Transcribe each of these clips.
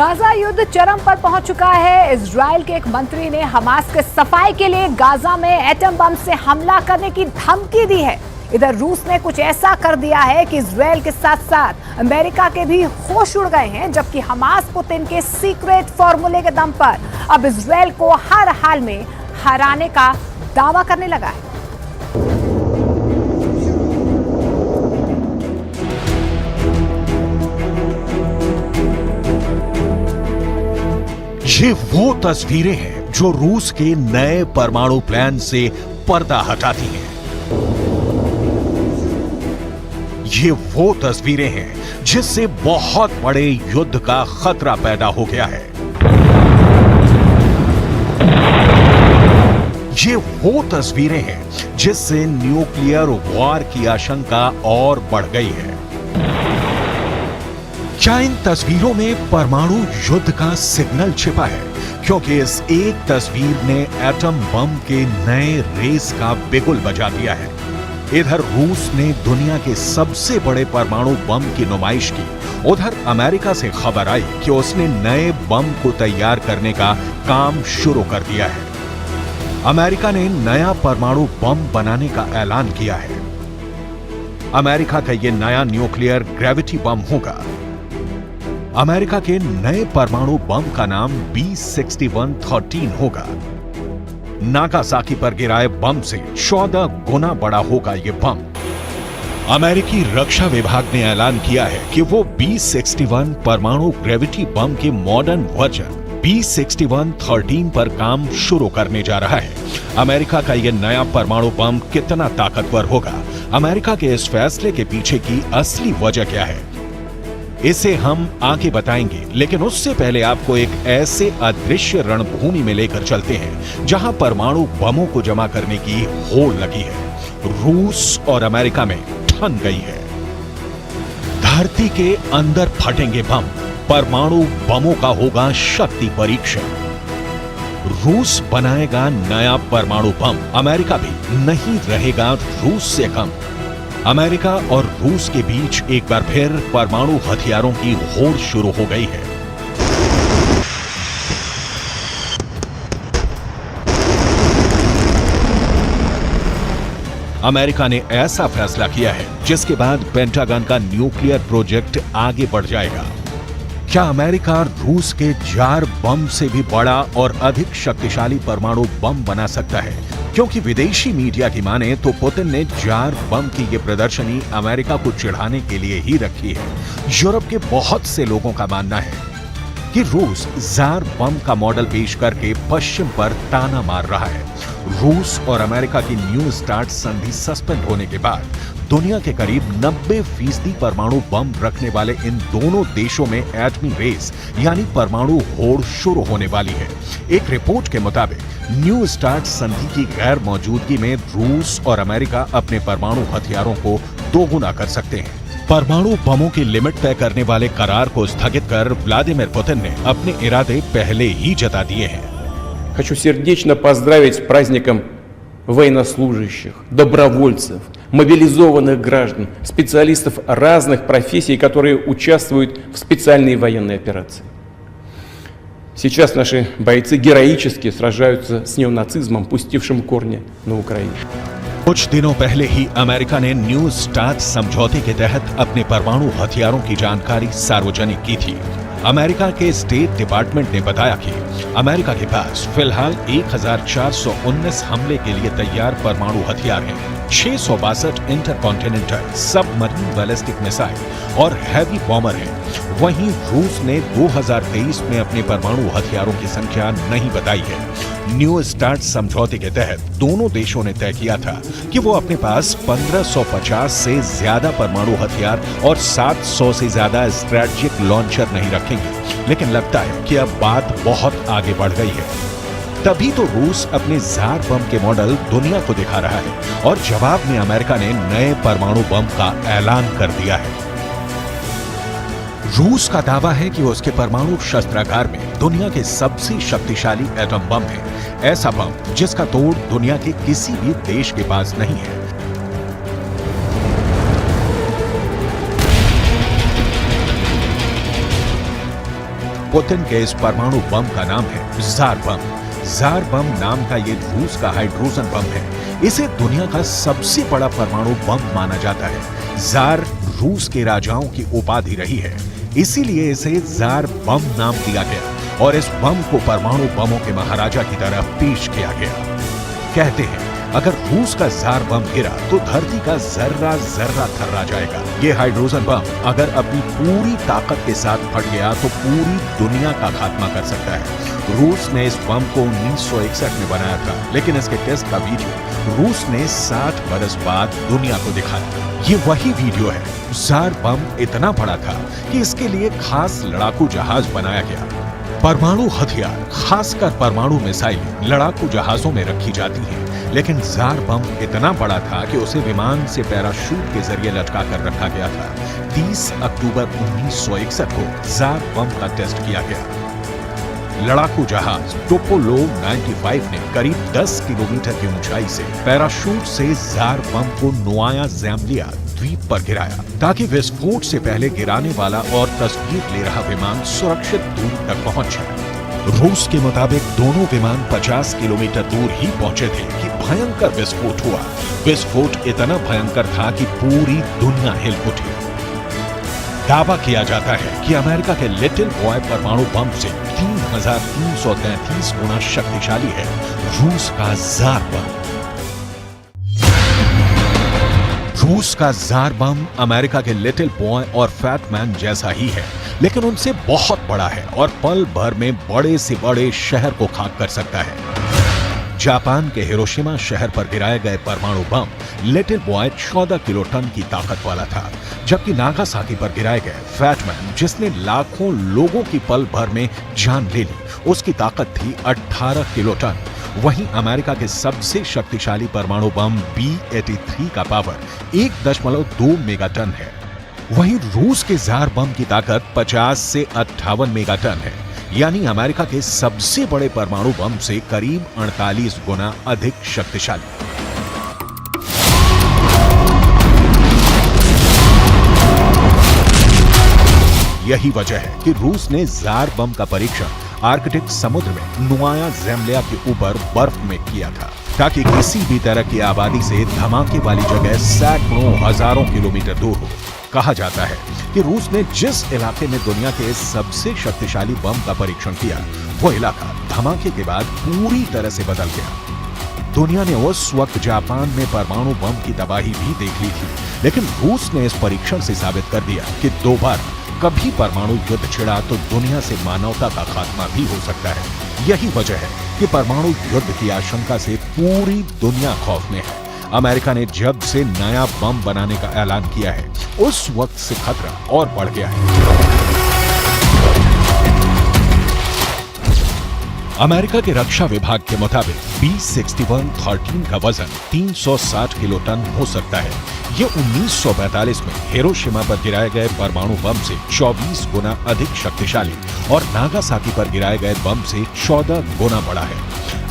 Gaza युद्ध चरम पर पहुंच चुका है। इजराइल के एक मंत्री ने हमास के सफाई के लिए गाजा में एटम बम से हमला करने की धमकी दी है। इधर रूस ने कुछ ऐसा कर दिया है कि इजराइल के साथ साथ अमेरिका के भी होश उड़ गए हैं, जबकि हमास पुतिन के सीक्रेट फॉर्मूले के दम पर अब इजराइल को हर हाल में हराने का दावा करने लगा है। ये वो तस्वीरें हैं जो रूस के नए परमाणु प्लान से पर्दा हटाती हैं। ये वो तस्वीरें हैं जिससे बहुत बड़े युद्ध का खतरा पैदा हो गया है। ये वो तस्वीरें हैं जिससे न्यूक्लियर वॉर की आशंका और बढ़ गई है। क्या इन तस्वीरों में परमाणु युद्ध का सिग्नल छिपा है? क्योंकि इस एक तस्वीर ने एटम बम के नए रेस का बिगुल बजा दिया है। इधर रूस ने दुनिया के सबसे बड़े परमाणु बम की नुमाइश की, उधर अमेरिका से खबर आई कि उसने नए बम को तैयार करने का काम शुरू कर दिया है। अमेरिका ने नया परमाणु बम बनाने का ऐलान किया है। अमेरिका का यह नया न्यूक्लियर ग्रेविटी बम होगा। अमेरिका के नए परमाणु बम का नाम B6113 होगा। नागासाकी पर गिराए बम से 14 गुना बड़ा होगा यह बम। अमेरिकी रक्षा विभाग ने ऐलान किया है कि वो B61 परमाणु ग्रेविटी बम के मॉडर्न वर्जन B6113 पर काम शुरू करने जा रहा है। अमेरिका का यह नया परमाणु बम कितना ताकतवर होगा? अमेरिका के इस फैसले के पीछे की असली वजह क्या है, इसे हम आगे बताएंगे, लेकिन उससे पहले आपको एक ऐसे अदृश्य रणभूमि में लेकर चलते हैं जहां परमाणु बमों को जमा करने की होड़ लगी है। रूस और अमेरिका में ठन गई है। धरती के अंदर फटेंगे बम, परमाणु बमों का होगा शक्ति परीक्षण। रूस बनाएगा नया परमाणु बम, अमेरिका भी नहीं रहेगा रूस से कम। अमेरिका और रूस के बीच एक बार फिर परमाणु हथियारों की होड़ शुरू हो गई है। अमेरिका ने ऐसा फैसला किया है जिसके बाद पेंटागन का न्यूक्लियर प्रोजेक्ट आगे बढ़ जाएगा। क्या अमेरिका रूस के जार बम से भी बड़ा और अधिक शक्तिशाली परमाणु बम बना सकता है? क्योंकि विदेशी मीडिया की माने तो पुतिन ने जार बम की ये प्रदर्शनी अमेरिका को चिढ़ाने के लिए ही रखी है। यूरोप के बहुत से लोगों का मानना है कि रूस जार बम का मॉडल पेश करके पश्चिम पर ताना मार रहा है। रूस और अमेरिका की न्यू स्टार्ट संधि सस्पेंड होने के बाद दुनिया के करीब 90% परमाणु बम रखने वाले इन दोनों देशों में एटमी रेस यानी परमाणु होड़ शुरू होने वाली है। एक रिपोर्ट के मुताबिक न्यू स्टार्ट संधि की गैर मौजूदगी में रूस और अमेरिका अपने परमाणु हथियारों को दोगुना कर सकते हैं। परमाणु बमों की लिमिट तय करने वाले करार को स्थगित कर व्लादिमीर पुतिन ने अपने इरादे पहले ही जता दिए हैं। Хочу сердечно поздравить с праздником военнослужащих, добровольцев, мобилизованных граждан, специалистов разных профессий, которые участвуют в специальной военной операции. Сейчас наши бойцы героически сражаются с неонацизмом, пустившим корни на Украине. कुछ दिनों पहले ही अमेरिका ने न्यू स्टार्ट समझौते के तहत अपने परमाणु हथियारों की जानकारी सार्वजनिक की थी। अमेरिका के स्टेट डिपार्टमेंट ने बताया कि अमेरिका के पास फिलहाल 1419 हमले के लिए तैयार परमाणु हथियार हैं। 662 इंटरकॉन्टिनेंटल सबमरीन बैलिस्टिक मिसाइल और हैवी बॉम्बर हैं। वहीं रूस ने 2023 में अपने परमाणु हथियारों की संख्या नहीं बताई है। न्यू स्टार्ट समझौते के तहत दोनों देशों ने तय किया था कि वो अपने पास 1550 से ज्यादा परमाणु हथियार और 700 से ज्यादा स्ट्रेटेजिक लॉन्चर नहीं रखेंगे, लेकिन लगता है कि अब बात बहुत आगे बढ़ गई है। तभी तो रूस अपने जार बम के मॉडल दुनिया को दिखा रहा है और जवाब में अमेरिका ने नए परमाणु बम का ऐलान कर दिया है। रूस का दावा है कि उसके परमाणु शस्त्रागार में दुनिया के सबसे शक्तिशाली एटम बम है, ऐसा बम जिसका तोड़ दुनिया के किसी भी देश के पास नहीं है। पुतिन के इस परमाणु बम का नाम है जार बम। जार बम नाम का ये रूस का हाइड्रोजन बम है। इसे दुनिया का सबसे बड़ा परमाणु बम माना जाता है। जार रूस के राजाओं की उपाधि रही है, इसीलिए इसे जार बम नाम दिया गया और इस बम को परमाणु बमों के महाराजा की तरह पेश किया गया। कहते हैं अगर रूस का जार बम गिरा तो धरती का जर्रा जर्रा थर्रा जाएगा। ये हाइड्रोजन बम अगर अपनी पूरी ताकत के साथ फट गया तो पूरी दुनिया का खात्मा कर सकता है। रूस ने इस बम को 1961 में बनाया था, लेकिन इसके टेस्ट का वीडियो रूस ने 60 बरस बाद दुनिया को दिखाया। ये वही वीडियो है। जार बम इतना बड़ा था कि इसके लिए खास लड़ाकू जहाज बनाया गया। परमाणु हथियार, खासकर परमाणु मिसाइलें लड़ाकू जहाजों में रखी जाती हैं, लेकिन जार बम इतना बड़ा था कि उसे विमान से पैराशूट के जरिए लटका कर रखा गया था। 30 अक्टूबर 1961 को जार बम का टेस्ट किया गया। लड़ाकू जहाज टोपोलोव 95 ने करीब 10 किलोमीटर की ऊंचाई से पैराशूट से जार बम को नोवाया ज़ेम्लिया द्वीप पर गिराया, ताकि विस्फोट से पहले गिराने वाला और तस्वीर ले रहा विमान सुरक्षित दूरी तक पहुंच जाए। रूस के मुताबिक दोनों विमान 50 किलोमीटर दूर ही पहुंचे थे कि भयंकर विस्फोट हुआ। विस्फोट इतना भयंकर था कि पूरी दुनिया हिल उठी। दावा किया जाता है कि अमेरिका के लिटिल बॉय परमाणु बम से 3333 गुना शक्तिशाली है रूस का जार बम। रूस का जार बम अमेरिका के लिटिल बॉय और फैट मैन जैसा ही है, लेकिन उनसे बहुत बड़ा है और पल भर में बड़े से बड़े शहर को खाक कर सकता है। जापान के हिरोशिमा शहर पर गिराए गए परमाणु बम लिटिल बॉय 14 किलो टन की ताकत वाला था, जबकि नागासाकी पर गिराए गए फैट मैन, जिसने लाखों लोगों की पल भर में जान ले ली, उसकी ताकत थी 18 किलो टन। वहीं अमेरिका के सबसे शक्तिशाली परमाणु बम B-83 का पावर 1.2 मेगाटन है। वहीं रूस के जार बम की ताकत 50 से 58 मेगाटन है, यानी अमेरिका के सबसे बड़े परमाणु बम से करीब 48 गुना अधिक शक्तिशाली। यही वजह है कि रूस ने जार बम का परीक्षण आर्कटिक समुद्र में नोवाया ज़ेम्लिया के ऊपर बर्फ में किया था, ताकि किसी भी तरह की आबादी से धमाके वाली जगह सैकड़ों हजारों किलोमीटर दूर हो। कहा जाता है कि रूस ने जिस इलाके में दुनिया के सबसे शक्तिशाली बम का परीक्षण किया, वो इलाका धमाके के बाद पूरी तरह से बदल गया। दुनिया ने उस वक्त जापान में परमाणु बम की तबाही भी देख ली थी, लेकिन रूस ने इस परीक्षण से साबित कर दिया कि दोबारा कभी परमाणु युद्ध छिड़ा तो दुनिया से मानवता का खात्मा भी हो सकता है। यही वजह है कि परमाणु युद्ध की आशंका से पूरी दुनिया खौफ में है। अमेरिका ने जब से नया बम बनाने का ऐलान किया है, उस वक्त से खतरा और बढ़ गया है। अमेरिका के रक्षा विभाग के मुताबिक B-61-13 का वजन 360 किलो टन हो सकता है। ये 1942 में हिरोशिमा पर गिराए गए परमाणु बम से 24 गुना अधिक शक्तिशाली और नागासाकी पर गिराए गए बम से 14 गुना बड़ा है।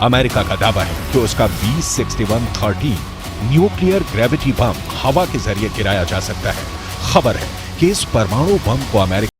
अमेरिका का दावा है कि उसका B-61-13 न्यूक्लियर ग्रेविटी बम हवा के जरिए गिराया जा सकता है। खबर है कि इस परमाणु बम को अमेरिका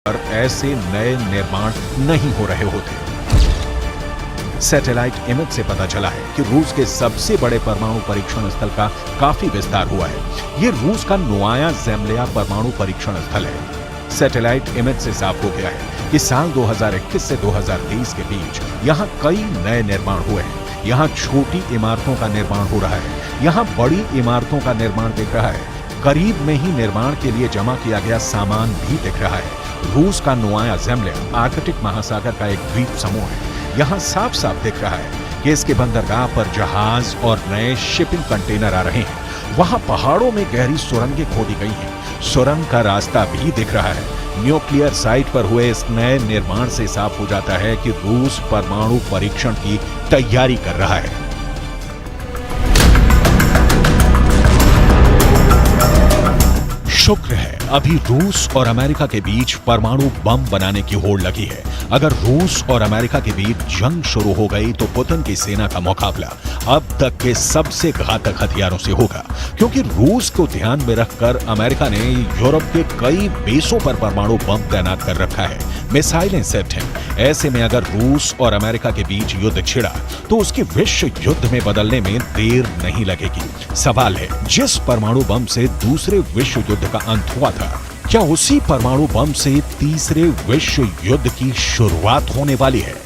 पर ऐसे नए निर्माण नहीं हो रहे होते। सैटेलाइट इमेज से पता चला है कि रूस के सबसे बड़े परमाणु परीक्षण स्थल का काफी विस्तार हुआ है। यह रूस का नोवाया ज़ेम्लिया परमाणु परीक्षण स्थल है। सैटेलाइट इमेज से साफ हो गया है कि साल 2021 से 2023 के बीच यहां कई नए निर्माण हुए हैं। यहां छोटी इमारतों का निर्माण हो रहा है, यहां बड़ी इमारतों का निर्माण दिख रहा है। करीब में ही निर्माण के लिए जमा किया गया सामान भी दिख रहा है। रूस का नोवाया ज़ेम्लिया आर्कटिक महासागर का एक द्वीप समूह है। यहाँ साफ साफ दिख रहा है कि इसके बंदरगाह पर जहाज और नए शिपिंग कंटेनर आ रहे हैं। वहां पहाड़ों में गहरी सुरंगें खोदी गई हैं। सुरंग का रास्ता भी दिख रहा है। न्यूक्लियर साइट पर हुए इस नए निर्माण से साफ हो जाता है कि रूस परमाणु परीक्षण की तैयारी कर रहा है। शुक्र है अभी रूस और अमेरिका के बीच परमाणु बम बनाने की होड़ लगी है। अगर रूस और अमेरिका के बीच जंग शुरू हो गई तो पुतिन की सेना का मुकाबला अब तक के सबसे घातक हथियारों से होगा, क्योंकि रूस को ध्यान में रखकर अमेरिका ने यूरोप के कई बेसों पर परमाणु बम तैनात कर रखा है। मिसाइलें सेट हैं। ऐसे में अगर रूस और अमेरिका के बीच युद्ध छिड़ा तो उसकी विश्व युद्ध में बदलने में देर नहीं लगेगी। सवाल है, जिस परमाणु बम से दूसरे विश्व युद्ध का अंत हुआ था, क्या उसी परमाणु बम से तीसरे विश्व युद्ध की शुरुआत होने वाली है?